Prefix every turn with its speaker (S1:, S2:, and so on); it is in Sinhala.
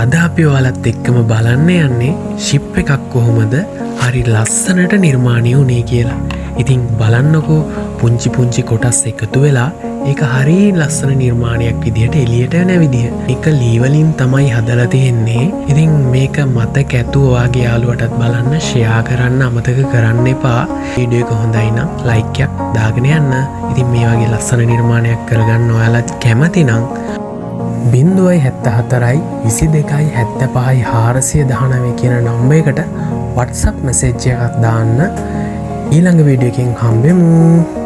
S1: අද අපි ඔයාලත් එක්කම බලන්න යන්නේ ෂිප් එකක් කොහොමද හරි ලස්සනට නිර්මාණය වුණේ කියලා. ඉතින් බලන්නකෝ පුංචි පුංචි කොටස් එකතු වෙලා ඒක හරි ලස්සන නිර්මාණයක් විදිහට එළියට එන විදිහ. ඒක ලී වලින් තමයි හදලා තියෙන්නේ. ඉතින් මේක මතක ඇතුව ඔයාගේ යාළුවටත් බලන්න ෂෙයා කරන්න අමතක කරන්න එපා. වීඩියෝ එක හොඳයි නම් ලයික් එකක් දාගෙන යන්න. ඉතින් මේ වගේ ලස්සන නිර්මාණයක් කරගන්න ඔයාලත් කැමති නම් 074යි 22යි 75යි 419 කියන නම්බර් එකට WhatsApp message එකක් දාන්න. ඊළඟ වීඩියෝ එකෙන් හම්බෙමු.